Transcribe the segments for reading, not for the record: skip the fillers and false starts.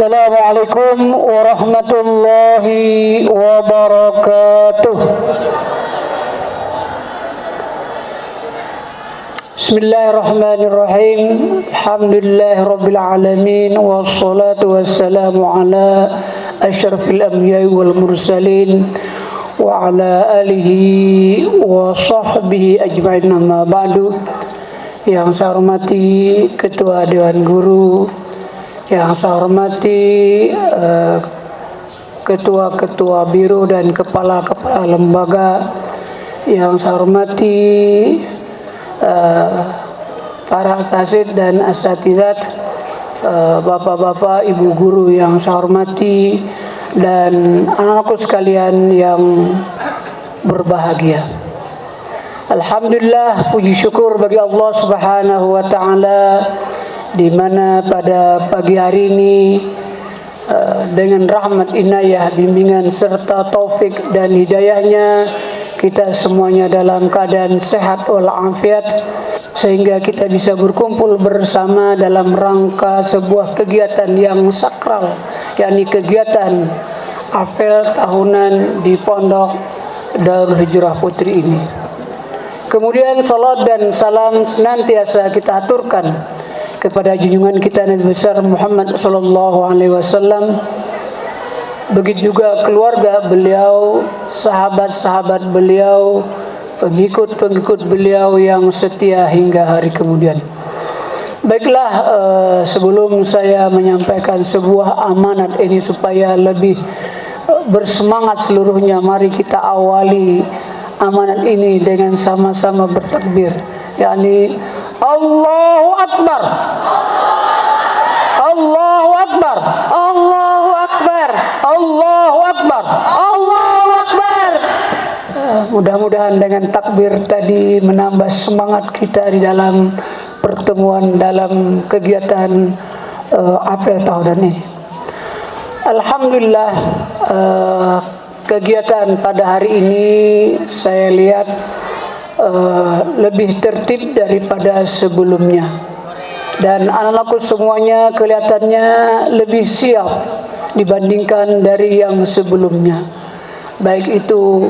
Assalamualaikum warahmatullahi wabarakatuh. Bismillahirrahmanirrahim. Alhamdulillahirabbil alamin wassalatu wassalamu ala asyrafil anbiya'i wal mursalin wa ala alihi wa sahbihi ajma'in, amma ba'du. Yang saya hormati Ketua Dewan Guru, yang saya hormati ketua-ketua biro dan kepala-kepala lembaga, yang saya hormati para asatidz dan asatidzat, bapak-bapak, ibu guru yang saya hormati, dan anak-anakku sekalian yang berbahagia. Alhamdulillah, puji syukur bagi Allah Subhanahu wa taala, di mana pada pagi hari ini dengan rahmat inayah, bimbingan serta taufik dan hidayahnya, kita semuanya dalam keadaan sehat walafiat, sehingga kita bisa berkumpul bersama dalam rangka sebuah kegiatan yang sakral, yakni kegiatan apel tahunan di Pondok Darul Hijrah Putri ini. Kemudian salat dan salam senantiasa kita aturkan kepada junjungan kita Nabi besar Muhammad sallallahu alaihi wasallam, begitu juga keluarga beliau, sahabat-sahabat beliau, pengikut-pengikut beliau yang setia hingga hari kemudian. Baiklah, sebelum saya menyampaikan sebuah amanat ini supaya lebih bersemangat seluruhnya, mari kita awali amanat ini dengan sama-sama bertakbir, yakni Allahu Akbar, Allahu Akbar, Allahu Akbar, Allahu Akbar, Allahu Akbar. Mudah-mudahan dengan takbir tadi menambah semangat kita di dalam pertemuan dalam kegiatan apel tahunan ini. Alhamdulillah, kegiatan pada hari ini saya lihat lebih tertib daripada sebelumnya, dan anak-anakku semuanya kelihatannya lebih siap dibandingkan dari yang sebelumnya, baik itu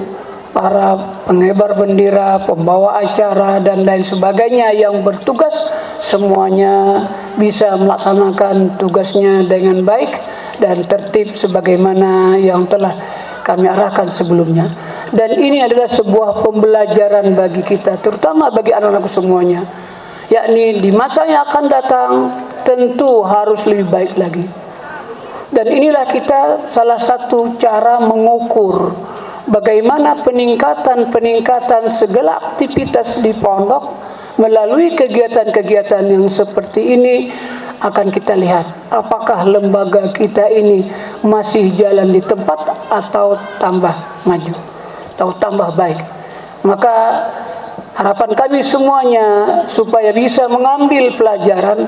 para pengibar bendera, pembawa acara dan lain sebagainya yang bertugas, semuanya bisa melaksanakan tugasnya dengan baik dan tertib sebagaimana yang telah kami arahkan sebelumnya. Dan ini adalah sebuah pembelajaran bagi kita, terutama bagi anak-anakku semuanya, yakni di masa yang akan datang tentu harus lebih baik lagi. Dan inilah kita salah satu cara mengukur bagaimana peningkatan segala aktivitas di pondok melalui kegiatan-kegiatan yang seperti ini. Akan kita lihat apakah lembaga kita ini masih jalan di tempat atau tambah maju atau tambah baik. Maka harapan kami semuanya supaya bisa mengambil pelajaran,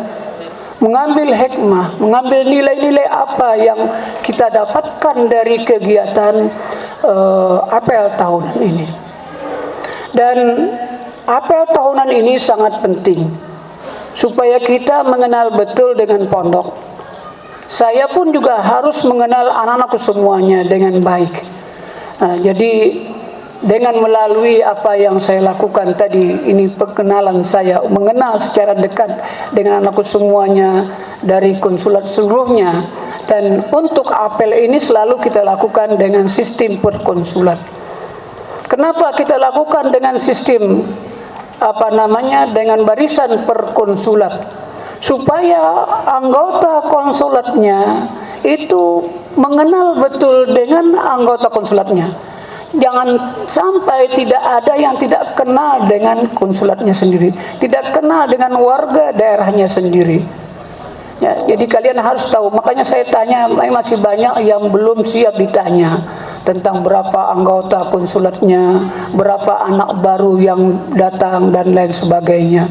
mengambil hikmah, mengambil nilai-nilai apa yang kita dapatkan dari kegiatan apel tahunan ini. Dan apel tahunan ini sangat penting supaya kita mengenal betul dengan pondok. Saya pun juga harus mengenal anak-anakku semuanya dengan baik. Jadi dengan melalui apa yang saya lakukan tadi, ini perkenalan saya, mengenal secara dekat dengan anakku semuanya dari konsulat seluruhnya. Dan untuk apel ini selalu kita lakukan dengan sistem perkonsulat. Kenapa kita lakukan dengan sistem dengan barisan perkonsulat? Supaya anggota konsulatnya itu mengenal betul dengan anggota konsulatnya. Jangan sampai tidak ada yang tidak kenal dengan konsulatnya sendiri, tidak kenal dengan warga daerahnya sendiri. Ya, jadi kalian harus tahu. Makanya saya tanya, masih banyak yang belum siap ditanya tentang berapa anggota konsulatnya, berapa anak baru yang datang dan lain sebagainya.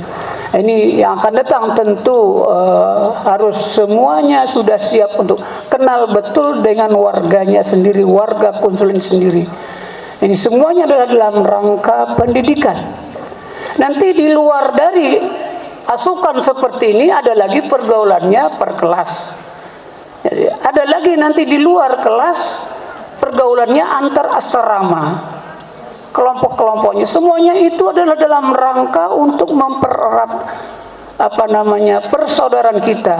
Ini yang akan datang tentu harus semuanya sudah siap untuk kenal betul dengan warganya sendiri, warga konsulat sendiri. Ini semuanya adalah dalam rangka pendidikan. Nanti di luar dari asukan seperti ini ada lagi pergaulannya per kelas. Jadi, ada Ada lagi nanti di luar kelas pergaulannya antar asrama, kelompok-kelompoknya, semuanya itu adalah dalam rangka untuk mempererat persaudaraan kita,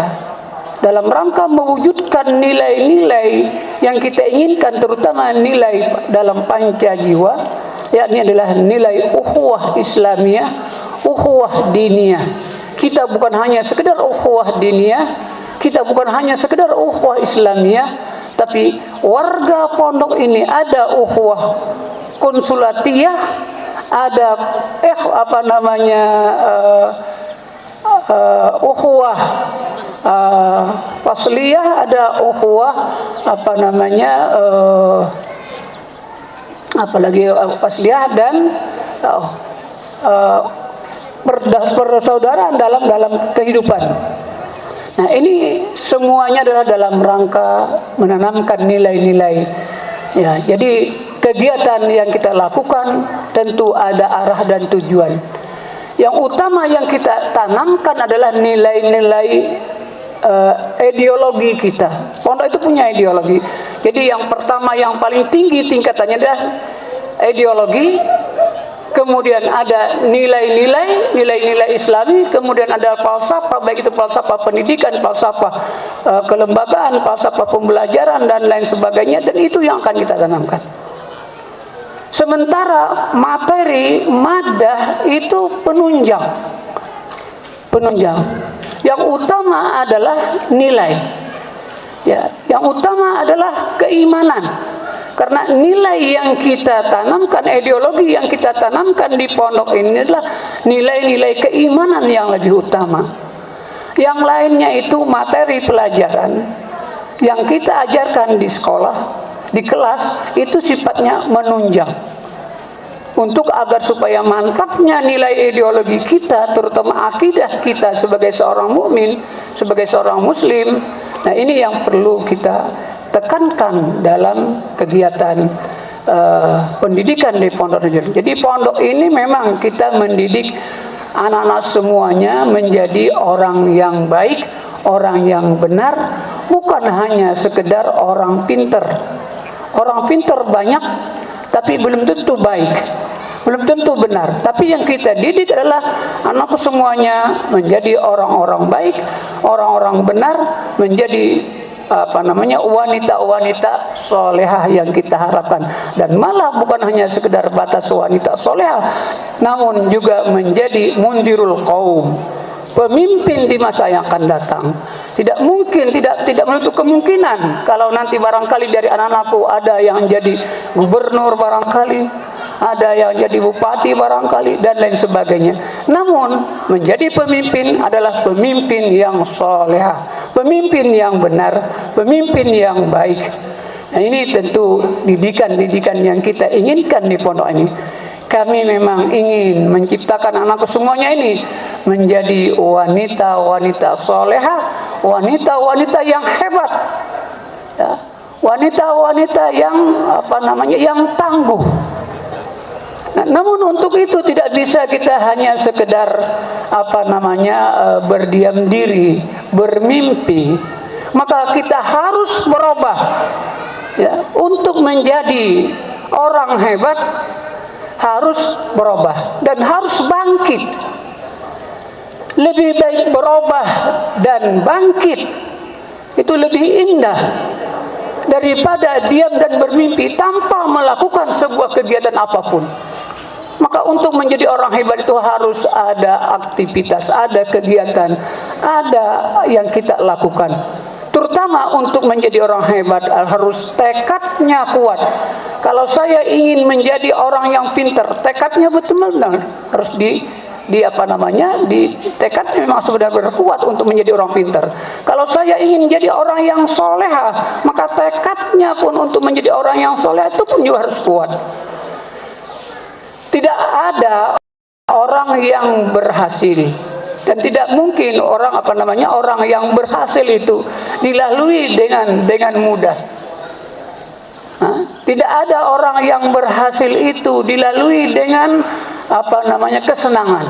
dalam rangka mewujudkan nilai-nilai yang kita inginkan, terutama nilai dalam panca jiwa, yakni adalah nilai ukhuwah Islamiyah, ukhuwah diniyah. Kita bukan hanya sekedar ukhuwah diniyah, kita bukan hanya sekedar ukhuwah Islamiyah, tapi warga pondok ini ada ukhuwah konsulatiyah, ada ukhuwah fasliyah, ada ukhuwah fasliyah, dan persaudaraan dalam kehidupan. Nah, ini semuanya adalah dalam rangka menanamkan nilai-nilai. Ya, jadi kegiatan yang kita lakukan tentu ada arah dan tujuan. Yang utama yang kita tanamkan adalah nilai-nilai ideologi kita. Pondok itu punya ideologi. Jadi yang pertama, yang paling tinggi tingkatannya adalah ideologi. Kemudian ada nilai-nilai Islami, kemudian ada falsafah, baik itu falsafah pendidikan, falsafah kelembagaan, falsafah pembelajaran dan lain sebagainya, dan itu yang akan kita tanamkan. Sementara materi madah itu penunjang. Yang utama adalah nilai. Ya, yang utama adalah keimanan. Karena nilai yang kita tanamkan, ideologi yang kita tanamkan di pondok ini adalah nilai-nilai keimanan yang lebih utama. Yang lainnya itu materi pelajaran yang kita ajarkan di sekolah, di kelas, itu sifatnya menunjang. Untuk agar supaya mantapnya nilai ideologi kita, terutama akidah kita sebagai seorang mukmin, sebagai seorang muslim. Nah, ini yang perlu kita tekankan dalam kegiatan pendidikan di Pondok Najariah. Jadi pondok ini memang kita mendidik anak-anak semuanya menjadi orang yang baik, orang yang benar, bukan hanya sekedar orang pinter. Orang pinter banyak, tapi belum tentu baik, belum tentu benar. Tapi yang kita didik adalah anakku semuanya menjadi orang-orang baik, orang-orang benar, menjadi wanita-wanita solehah yang kita harapkan. Dan malah bukan hanya sekedar batas wanita solehah, namun juga menjadi mundirul qaum, pemimpin di masa yang akan datang. Tidak mungkin, tidak menutup kemungkinan kalau nanti barangkali dari anak-anakku ada yang jadi gubernur barangkali, ada yang jadi bupati barangkali, dan lain sebagainya. Namun menjadi pemimpin adalah pemimpin yang solehah, pemimpin yang benar, pemimpin yang baik. Nah, ini tentu didikan yang kita inginkan di pondok ini. Kami memang ingin menciptakan anakku semuanya ini menjadi wanita-wanita solehah, wanita-wanita yang hebat, ya, wanita-wanita yang yang tangguh. Nah, namun untuk itu tidak bisa kita hanya sekedar berdiam diri, bermimpi. Maka kita harus berubah, ya, untuk menjadi orang hebat harus berubah dan harus bangkit. Lebih baik berubah dan bangkit, itu lebih indah daripada diam dan bermimpi tanpa melakukan sebuah kegiatan apapun. Maka untuk menjadi orang hebat itu harus ada aktivitas, ada kegiatan, ada yang kita lakukan. Terutama untuk menjadi orang hebat harus tekadnya kuat. Kalau saya ingin menjadi orang yang pintar, tekadnya betul-betul harus tekadnya memang benar-benar kuat untuk menjadi orang pintar. Kalau saya ingin menjadi orang yang soleha, maka tekadnya pun untuk menjadi orang yang soleha itu pun juga harus kuat. Tidak ada orang yang berhasil, dan tidak mungkin orang yang berhasil itu dilalui dengan mudah. Tidak ada orang yang berhasil itu dilalui dengan kesenangan.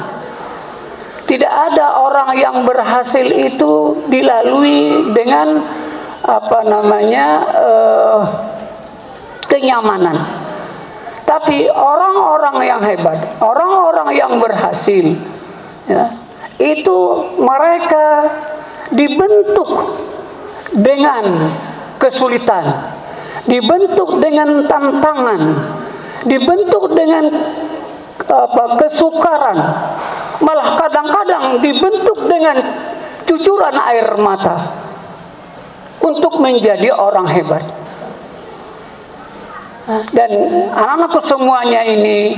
Tidak ada orang yang berhasil itu dilalui dengan kenyamanan. Tapi orang-orang yang hebat, orang-orang yang berhasil, ya, itu mereka dibentuk dengan kesulitan, dibentuk dengan tantangan, dibentuk dengan kesukaran, malah kadang-kadang dibentuk dengan cucuran air mata untuk menjadi orang hebat. Dan anak-anakku semuanya ini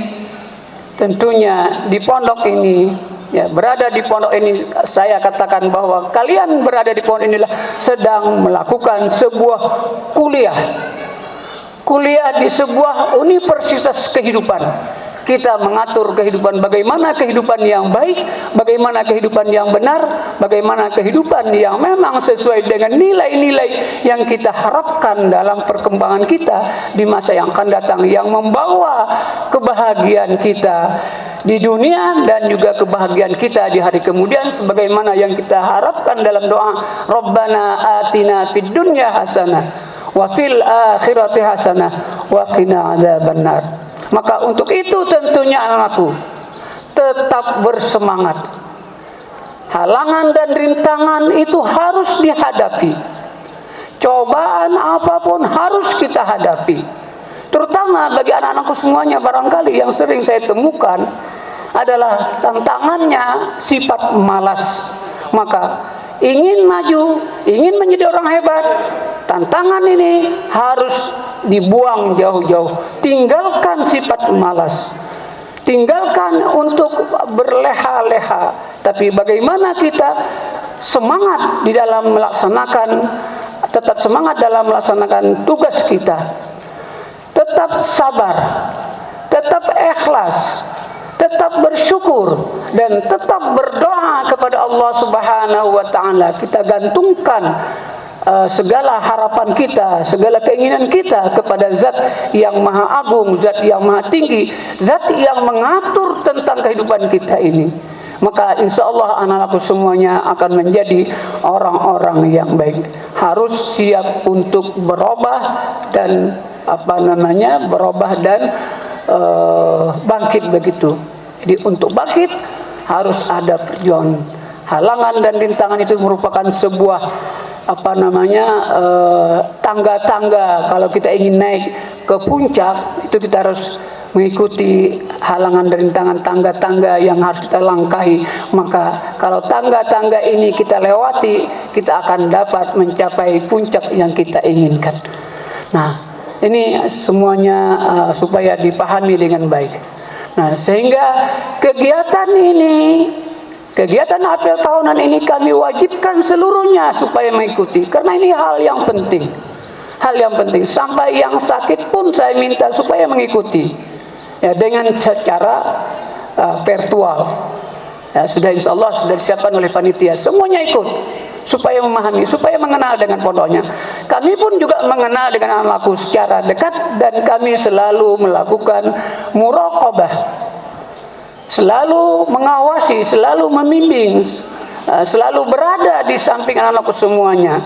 tentunya di pondok ini, ya, berada di pondok ini, saya katakan bahwa kalian berada di pondok inilah sedang melakukan sebuah kuliah di sebuah universitas kehidupan. Kita mengatur kehidupan, bagaimana kehidupan yang baik, bagaimana kehidupan yang benar, bagaimana kehidupan yang memang sesuai dengan nilai-nilai yang kita harapkan dalam perkembangan kita di masa yang akan datang, yang membawa kebahagiaan kita di dunia dan juga kebahagiaan kita di hari kemudian, sebagaimana yang kita harapkan dalam doa Rabbana atina fid dunya hasanah wa fil akhirati hasanah wa qina adzabannar. Maka untuk itu tentunya anakku tetap bersemangat. Halangan dan rintangan itu harus dihadapi. Cobaan apapun harus kita hadapi. Terutama bagi anak-anakku semuanya, barangkali yang sering saya temukan adalah tantangannya sifat malas. Maka ingin maju, ingin menjadi orang hebat, tantangan ini harus dibuang jauh-jauh. Tinggalkan sifat malas, tinggalkan untuk berleha-leha. Tapi bagaimana kita semangat di dalam melaksanakan, tetap semangat dalam melaksanakan tugas kita, tetap sabar, tetap ikhlas, tetap bersyukur, dan tetap berdoa kepada Allah Subhanahu wa Ta'ala. Kita gantungkan segala harapan kita, segala keinginan kita kepada Zat yang Maha Agung, Zat yang Maha Tinggi, Zat yang mengatur tentang kehidupan kita ini. Maka insya Allah anak-anakku semuanya akan menjadi orang-orang yang baik. Harus siap untuk berubah dan berubah dan bangkit begitu. Jadi untuk bangkit harus ada perjuangan. Halangan dan rintangan itu merupakan sebuah tangga-tangga. Kalau kita ingin naik ke puncak, itu kita harus mengikuti halangan dan rintangan, tangga-tangga yang harus kita langkahi. Maka kalau tangga-tangga ini kita lewati, kita akan dapat mencapai puncak yang kita inginkan. Nah, ini semuanya supaya dipahami dengan baik. Nah, sehingga kegiatan apel tahunan ini kami wajibkan seluruhnya supaya mengikuti, karena ini hal yang penting. Sampai yang sakit pun saya minta supaya mengikuti, ya, dengan cara virtual. Ya, sudah insya Allah sudah disiapkan oleh panitia, semuanya ikut supaya memahami, supaya mengenal dengan pondoknya. Kami pun juga mengenal dengan anakku secara dekat, dan kami selalu melakukan muraqabah, selalu mengawasi, selalu membimbing, selalu berada di samping anak-anakku semuanya.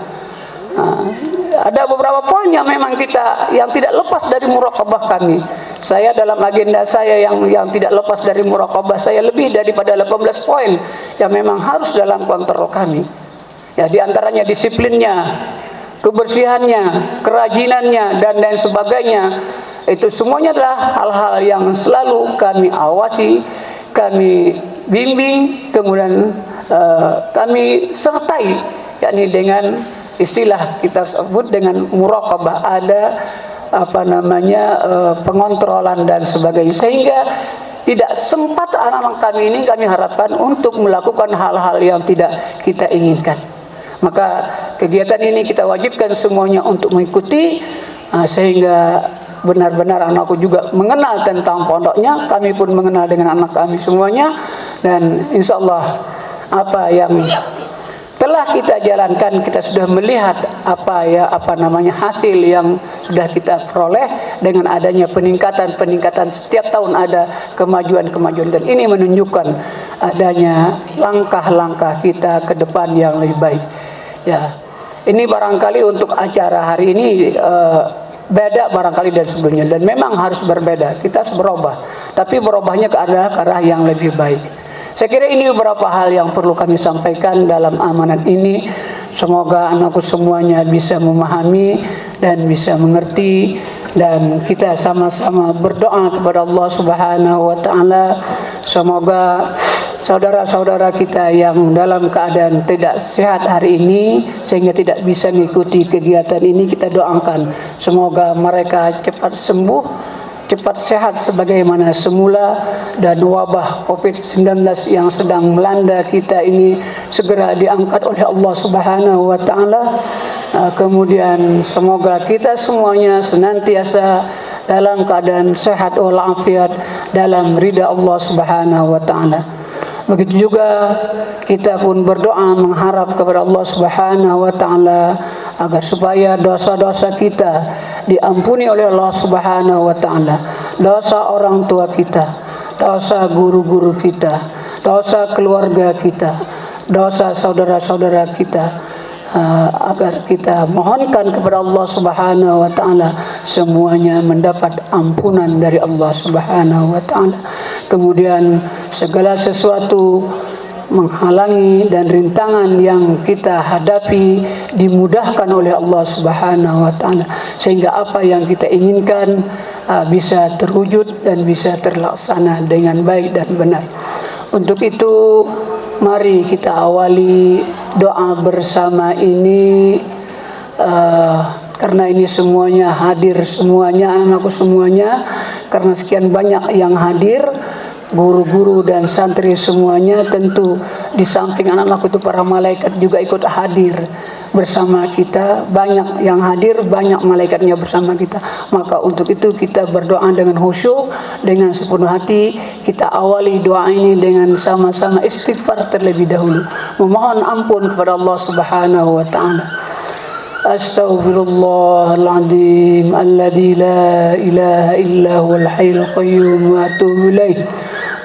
Ada beberapa poin yang memang yang tidak lepas dari muraqabah kami. Saya dalam agenda saya yang tidak lepas dari muraqabah saya lebih daripada 18 poin yang memang harus dalam kontrol kami. Ya, di antaranya disiplinnya, kebersihannya, kerajinannya, dan lain sebagainya. Itu semuanya adalah hal-hal yang selalu kami awasi, kami bimbing, kemudian kami sertai, yakni dengan istilah kita sebut dengan muraqabah, ada pengontrolan dan sebagainya, sehingga tidak sempat anak-anak kami ini kami harapkan untuk melakukan hal-hal yang tidak kita inginkan. Maka kegiatan ini kita wajibkan semuanya untuk mengikuti, sehingga benar-benar anakku juga mengenal tentang pondoknya, kami pun mengenal dengan anak kami semuanya, dan insya Allah apa yang telah kita jalankan, kita sudah melihat hasil yang sudah kita peroleh dengan adanya peningkatan setiap tahun, ada kemajuan, dan ini menunjukkan adanya langkah-langkah kita ke depan yang lebih baik. Ya, Ini barangkali untuk acara hari ini beda barangkali dari sebelumnya, dan memang harus berbeda. Kita harus berubah, tapi berubahnya ke arah yang lebih baik. Saya kira ini beberapa hal yang perlu kami sampaikan dalam amanat ini. Semoga anakku semuanya bisa memahami dan bisa mengerti, dan kita sama-sama berdoa kepada Allah Subhanahu wa taala. Semoga saudara-saudara kita yang dalam keadaan tidak sehat hari ini sehingga tidak bisa mengikuti kegiatan ini, kita doakan semoga mereka cepat sembuh, cepat sehat sebagaimana semula, dan wabah COVID-19 yang sedang melanda kita ini segera diangkat oleh Allah Subhanahu wa taala. Kemudian semoga kita semuanya senantiasa dalam keadaan sehat walafiat dalam ridha Allah Subhanahu wa taala. Begitu juga kita pun berdoa mengharap kepada Allah Subhanahu wa taala agar supaya dosa-dosa kita diampuni oleh Allah Subhanahu wa taala. Dosa orang tua kita, dosa guru-guru kita, dosa keluarga kita, dosa saudara-saudara kita, agar kita mohonkan kepada Allah Subhanahu wa taala semuanya mendapat ampunan dari Allah Subhanahu wa taala. Kemudian segala sesuatu menghalangi dan rintangan yang kita hadapi dimudahkan oleh Allah Subhanahu wa taala, sehingga apa yang kita inginkan bisa terwujud dan bisa terlaksana dengan baik dan benar. Untuk itu mari kita awali doa bersama ini, karena ini semuanya hadir, semuanya anakku semuanya, karena sekian banyak yang hadir, guru-guru dan santri semuanya, tentu di samping anak-anakku itu para malaikat juga ikut hadir bersama kita. Banyak yang hadir, banyak malaikatnya bersama kita. Maka untuk itu kita berdoa dengan khusyuk, dengan sepenuh hati. Kita awali doa ini dengan sama-sama istighfar terlebih dahulu, memohon ampun kepada Allah Subhanahu wa taala. Astaghfirullahaladzim alladzi la ilaha illa huwal hayyul qayyum wa atubu ilaih.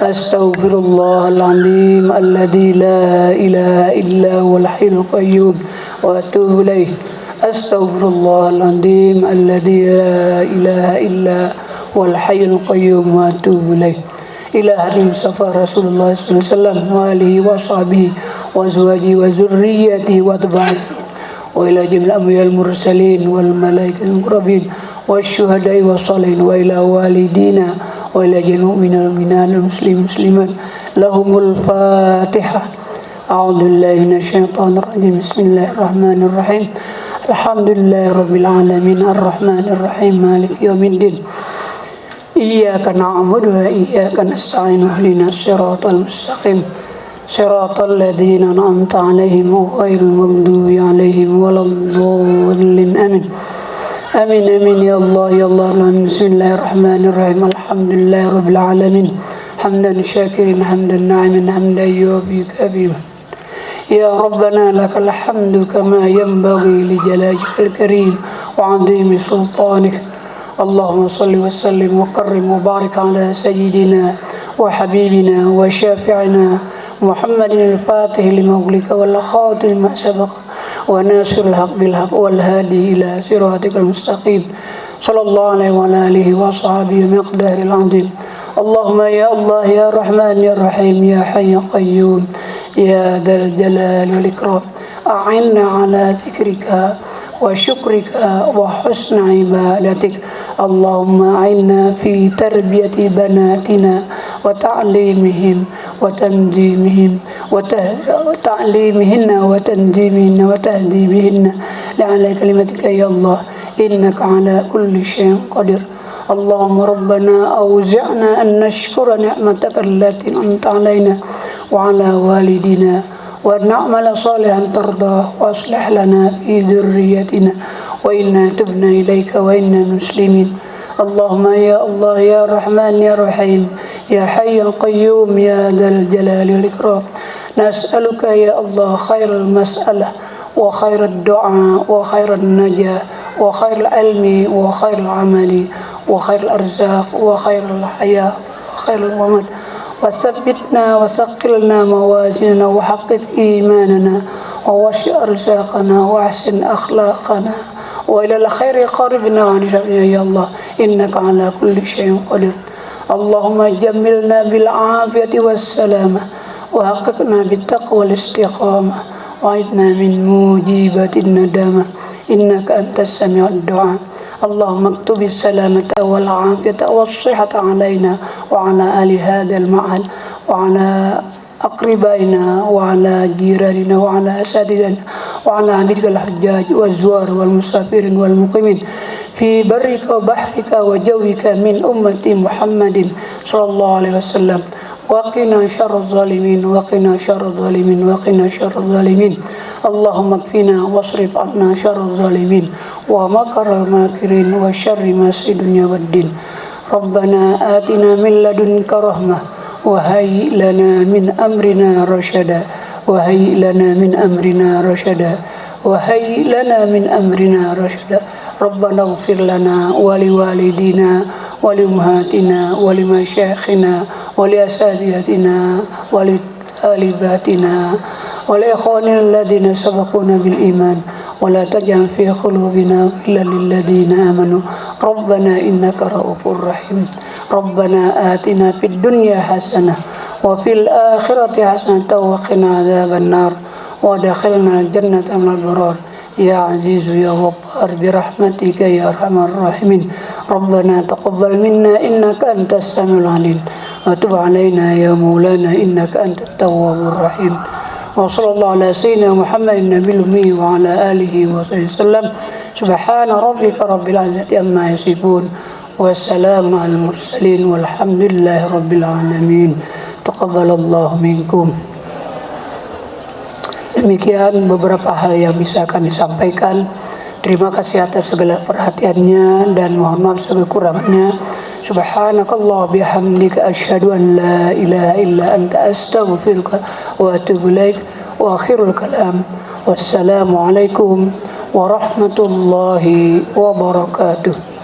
Astaghfirullahaladzim alladzi la ilaha illa huwal hayyul qayyum wa atubu ilaih. Astaghfirullahaladzim alladzi la ilaha illa huwal hayyul qayyum wa atubu ilaih. Ila hadis Mustafa Rasulullah sallallahu alaihi wasallam wa alihi wa sahbihi wa azwajihi wa dzurriyyatihi wa tabi'in وإلى جميع الأنبياء المرسلين والملائكة المقربين والشهداء والصالحين وإلى والدينا وإلى جميع المؤمنين المسلمين لهم الفاتحة. أعوذ بالله من الشيطان الرجيم. بسم الله الرحمن الرحيم. الحمد لله رب العالمين الرحمن الرحيم مالك يوم الدين. إياك نعبد وإياك نستعين اهدنا الصراط المستقيم صراط الذين أنعمت عليهم غير المغضوب عليهم ولا الضالين. آمين آمين آمين يا الله يا الله. بسم الله الرحمن الرحيم. الحمد لله رب العالمين حمدا شاكرا حمدا ناعما حمدا يوفي كريما. يا ربنا لك الحمد كما ينبغي لجلالك الكريم وعظيم سلطانك. اللهم صل وسلم وكرم وبارك على سيدنا وحبيبنا وشافعنا محمد الفاتح لما أغلق والخاتم ما سبق وناصر الحق بالحق والهادي إلى صراطك المستقيم صلى الله عليه وعلى آله وصحبه ومقدار العظيم. اللهم يا الله يا رحمن يا رحيم يا حي يا قيوم يا ذا الجلال والإكرام أعنا على ذكرك وشكرك وحسن عبادتك. اللهم أعنا في تربية بناتنا وتعليمهم وتنظيمهن وتنظيمهن وتهذيبهن لعلى كلمتك يا الله إنك على كل شيء قدير. اللهم ربنا أوزعنا أن نشكر نعمتك التي أنعمت علينا وعلى والدينا وأن نعمل صالحا ترضاه وأصلح لنا في ذريتنا وإنا تبنا إليك وإنا مسلمين. اللهم يا الله يا رحمن يا رحيم يا حي يا قيوم يا ذا الجلال والإكرام نسألك يا الله خير المسألة وخير الدعاء وخير النجاة وخير العلم وخير العمل وخير الأرزاق وخير الحياة وخير الممات. وثبتنا وثقلنا موازيننا وحقق إيماننا ووسع أرزاقنا وأحسن أخلاقنا وإلى الخير قربنا يا الله إنك على كل شيء قدير. اللهم جملنا بالعافية والسلامة وحققنا بالتقوى والاستقامة وعدنا من موجبات الندامة إنك أنت السميع الدعاء. اللهم اكتب السلامة والعافية والصحة علينا وعلى أهل هذا المعهد وعلى أقربائنا وعلى جيراننا وعلى أساتذتنا وعلى عبيدك الحجاج والزوار والمسافرين والمقيمين في برك وبحرك وجوك من أمة محمد صلى الله عليه وسلم. وقنا شر الظالمين وقنا شر الظالمين وقنا شر الظالمين. اللهم اكفنا واصرف عنا شر الظالمين ومكر الماكرين وشر ماسي الدنيا والدين. ربنا آتنا من لدنك رحمة وهيئ لنا من أمرنا رشدا وهيئ لنا من أمرنا رشدا وهيئ لنا من أمرنا رشدا. ربنا اغفر لنا ولوالدينا ولأمهاتنا ولمشايخنا ولأساتذتنا ولطالباتنا ولإخواننا الذين سبقونا بالإيمان ولا تجعل في قلوبنا غلا للذين آمنوا ربنا إنك رؤوف رحيم. ربنا آتنا في الدنيا حسنة وفي الآخرة حسنة وقنا عذاب النار وادخلنا الجنة مع الأبرار يا عزيز يا غفار برحمتك يا أرحم الراحمين. ربنا تقبل منا إنك أنت السميع العليم وتب علينا يا مولانا إنك أنت التواب الرحيم. وصلى الله على سيدنا محمد النبي الأمي وعلى آله وصحبه وسلم. سبحان ربك رب العزة عما يصفون والسلام على المرسلين والحمد لله رب العالمين. تقبل الله منكم. Demikian beberapa hal yang bisa kami sampaikan. Terima kasih atas segala perhatiannya dan mohon maaf segala kurangnya. Subhanakallah bihamdika asyhadu an la ilaha illa anta astaghfiruka wa atubu ilaik. Wa akhirul kalam. Wassalamualaikum warahmatullahi wabarakatuh.